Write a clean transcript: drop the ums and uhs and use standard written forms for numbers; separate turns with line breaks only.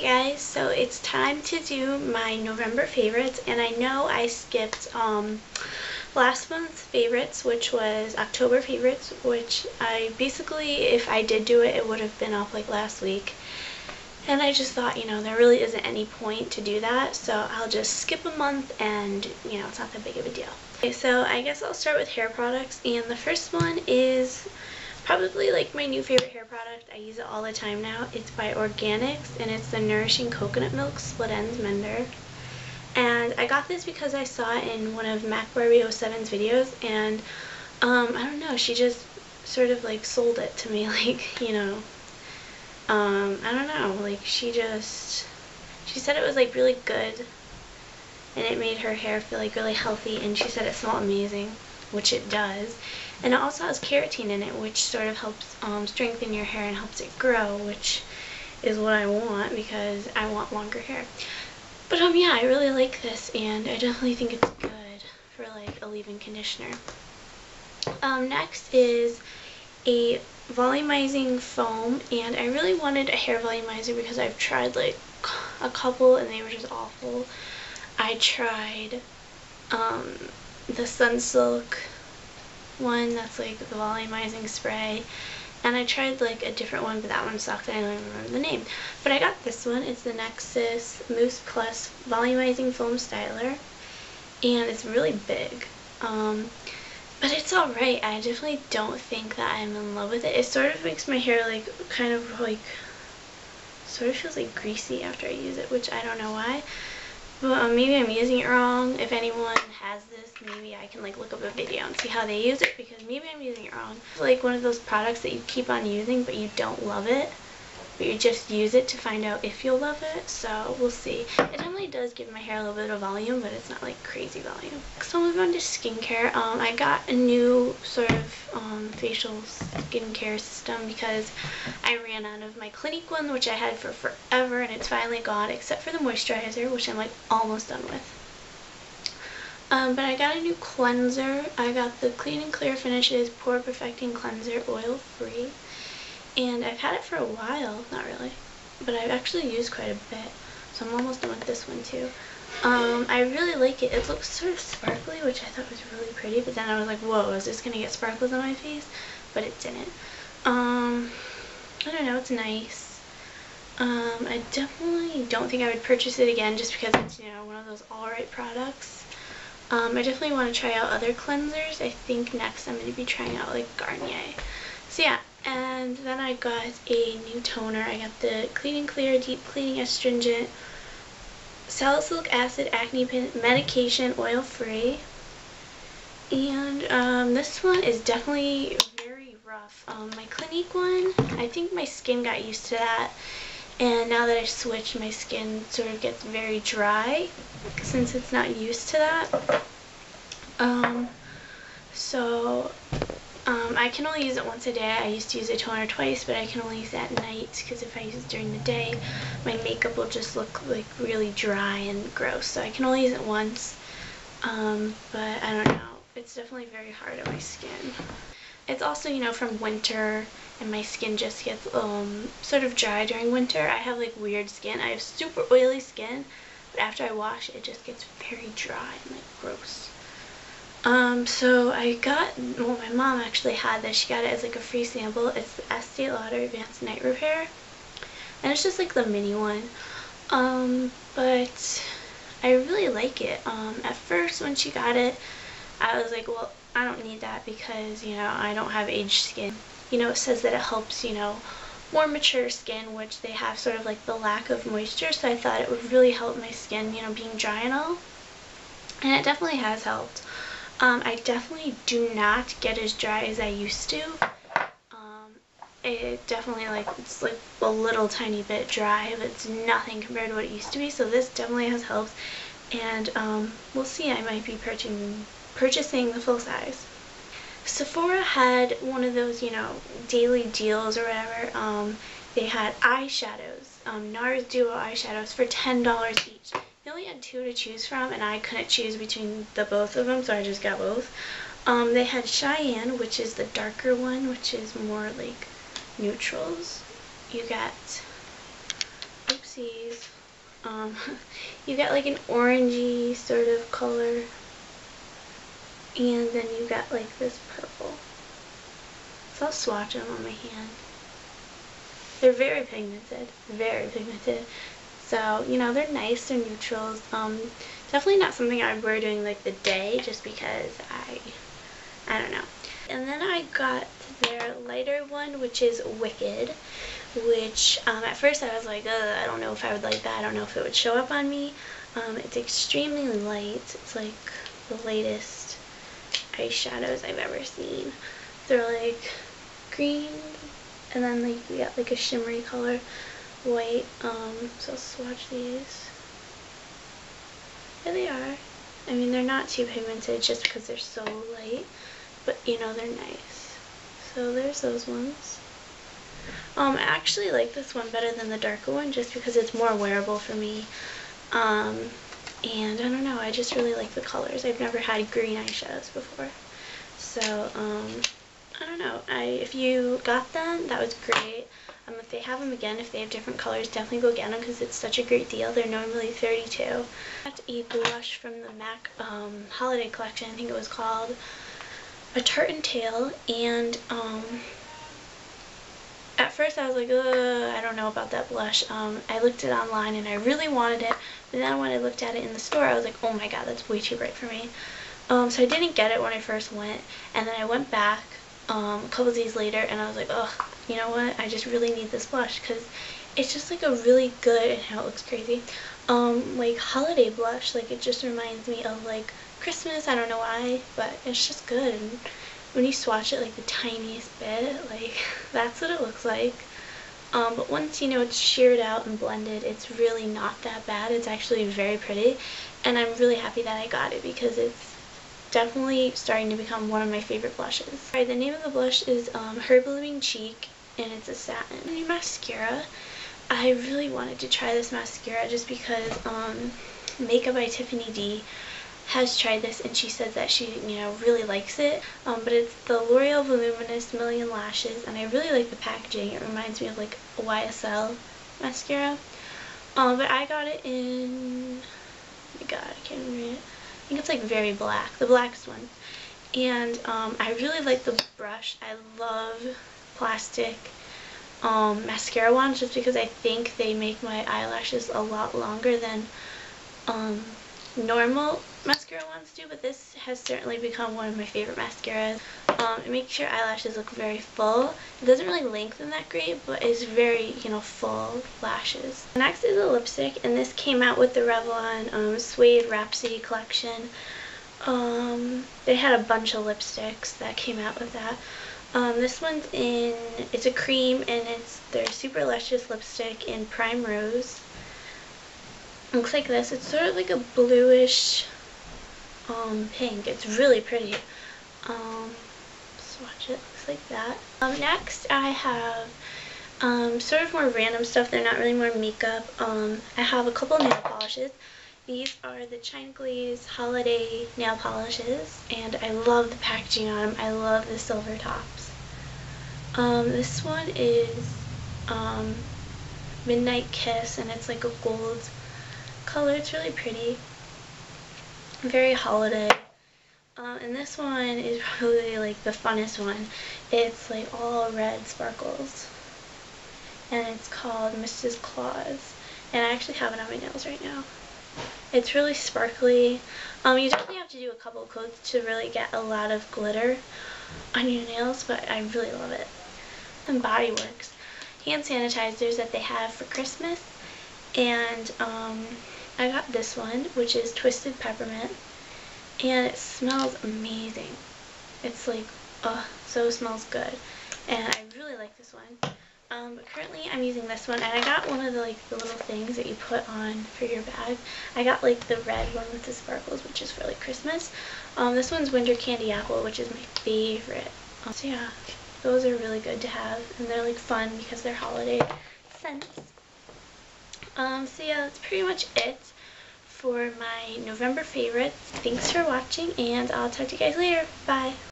Hey guys, so it's time to do my November favorites, and I know I skipped last month's favorites, which was October favorites, which I basically, if I did do it, it would have been up like last week. And I just thought, there really isn't any point to do that, so I'll just skip a month and, it's not that big of a deal. Okay, so I guess I'll start with hair products, and the first one is probably like my new favorite hair product. I use it all the time now. It's by Organics, and it's the Nourishing Coconut Milk Split Ends Mender. And I got this because I saw it in one of Mac Barbie 07's videos, and I don't know, she just sort of like sold it to me, like, I don't know, like she said it was like really good, and it made her hair feel like really healthy, and she said it smelled amazing, which it does. And it also has keratin in it, which sort of helps strengthen your hair and helps it grow, which is what I want because I want longer hair. But yeah, I really like this, and I definitely think it's good for like a leave-in conditioner. Next is a volumizing foam, and I really wanted a hair volumizer because I've tried like a couple and they were just awful. I tried the Sunsilk one, that's like the volumizing spray, and I tried like a different one, but that one sucked. I don't even remember the name. But I got this one. It's the Nexus Mousse Plus Volumizing Foam Styler, and it's really big. But it's alright. I definitely don't think that I'm in love with it. It sort of makes my hair like kind of like sort of feels like greasy after I use it, which I don't know why. But maybe I'm using it wrong. If anyone has this, maybe I can like look up a video and see how they use it, because maybe I'm using it wrong. It's like one of those products that you keep on using but you don't love it, but you just use it to find out if you'll love it. So we'll see. It definitely does give my hair a little bit of volume, but it's not like crazy volume. So I'll move on to skincare. I got a new sort of facial skincare system because I ran out of my Clinique one, which I had for forever, and it's finally gone, except for the moisturizer, which I'm like almost done with. But I got a new cleanser. I got the Clean and Clear Finishes Pore Perfecting Cleanser Oil Free. And I've had it for a while, not really, but I've actually used quite a bit, so I'm almost done with this one too. I really like it. It looks sort of sparkly, which I thought was really pretty, but then I was like, whoa, is this going to get sparkles on my face? But it didn't. I don't know, it's nice. I definitely don't think I would purchase it again just because it's, one of those alright products. I definitely want to try out other cleansers. I think next I'm going to be trying out like Garnier. So yeah. And then I got a new toner. I got the Clean and Clear Deep Cleaning Astringent Salicylic Acid Acne Medication Oil Free. And this one is definitely very rough. My Clinique one, I think my skin got used to that. And now that I switched, my skin sort of gets very dry since it's not used to that. I can only use it once a day. I used to use a toner twice, but I can only use it at night because if I use it during the day, my makeup will just look like really dry and gross. So I can only use it once, but I don't know. It's definitely very hard on my skin. It's also, from winter, and my skin just gets sort of dry during winter. I have like weird skin. I have super oily skin, but after I wash it just gets very dry and like gross. So I got, well, my mom actually had this. She got it as like a free sample. It's the Estee Lauder Advanced Night Repair, and it's just like the mini one. But I really like it. At first when she got it, I was like, well, I don't need that because, I don't have aged skin. It says that it helps, more mature skin, which they have sort of like the lack of moisture, so I thought it would really help my skin, being dry and all. And it definitely has helped. I definitely do not get as dry as I used to. It definitely it's like a little tiny bit dry, but it's nothing compared to what it used to be, so this definitely has helped. And we'll see, I might be purchasing the full size. Sephora had one of those, daily deals or whatever. They had eyeshadows, NARS Duo eyeshadows for $10 each. They only had 2 to choose from, and I couldn't choose between the both of them, so I just got both. They had Cheyenne, which is the darker one, which is more like neutrals. You got, oops, glossies. You get like an orangey sort of color, and then you got like this purple. So I'll swatch them on my hand. They're very pigmented, very pigmented. So, you know, they're nice, they're neutrals. Definitely not something I would wear during like the day, just because I don't know. And then I got their lighter one, which is Wicked, which at first I was like, I don't know if I would like that. I don't know if it would show up on me. It's extremely light. It's like the lightest eyeshadows I've ever seen. They're like green, and then like you got like a shimmery color, white. So I'll swatch these. Here they are. I mean, they're not too pigmented just because they're so light, but you know, they're nice. So there's those ones. I actually like this one better than the darker one just because it's more wearable for me. And I don't know, I just really like the colors. I've never had green eyeshadows before. So, I don't know. If you got them, that was great. If they have them again, if they have different colors, definitely go get them because it's such a great deal. They're normally $32. I got a blush from the MAC holiday collection. I think it was called A Tartan Tale, and at first I was like, I don't know about that blush. I looked it online and I really wanted it, but then when I looked at it in the store, I was like, oh my god, that's way too bright for me. So I didn't get it when I first went, and then I went back a couple days later and I was like, ugh, you know what, I just really need this blush because it's just like a really good, and how it looks crazy, like holiday blush. Like it just reminds me of like Christmas. I don't know why, but it's just good. And when you swatch it like the tiniest bit, like that's what it looks like. But once you know it's sheared out and blended, it's really not that bad. It's actually very pretty, and I'm really happy that I got it because it's definitely starting to become one of my favorite blushes. Alright, the name of the blush is Her Blooming Cheek, and it's a satin. New mascara. I really wanted to try this mascara just because Makeup by Tiffany D has tried this and she said that she, you know, really likes it. But it's the L'Oreal Voluminous Million Lashes, and I really like the packaging. It reminds me of like a YSL mascara. But I got it in, oh my god, I can't remember it. I think it's like very black, the blackest one. And I really like the brush. I love plastic mascara wands just because I think they make my eyelashes a lot longer than normal mascara wands do, but this has certainly become one of my favorite mascaras. It makes your eyelashes look very full. It doesn't really lengthen that great, but it's very, you know, full lashes. Next is a lipstick, and this came out with the Revlon Suede Rhapsody collection. They had a bunch of lipsticks that came out with that. This one's in, it's a cream, and it's their Super Luscious lipstick in Prime Rose. It looks like this. It's sort of like a bluish pink. It's really pretty. Swatch it. Looks like that. Next I have sort of more random stuff. They're not really more makeup. I have a couple nail polishes. These are the China Glaze Holiday nail polishes, and I love the packaging on them. I love the silver tops. This one is Midnight Kiss, and it's like a gold color. It's really pretty, very holiday. And this one is probably like the funnest one. It's like all red sparkles, and it's called Mrs. Claus, and I actually have it on my nails right now. It's really sparkly. You definitely have to do a couple of coats to really get a lot of glitter on your nails, but I really love it. And Body Works hand sanitizers that they have for Christmas, and I got this one, which is Twisted Peppermint, and it smells amazing. It's like, so smells good, and I really like this one. But currently I'm using this one, and I got one of the the little things that you put on for your bag. I got like the red one with the sparkles, which is for like Christmas. This one's Winter Candy Apple, which is my favorite. So yeah, those are really good to have, and they're like fun because they're holiday scents. So yeah, that's pretty much it for my November favorites. Thanks for watching, and I'll talk to you guys later. Bye!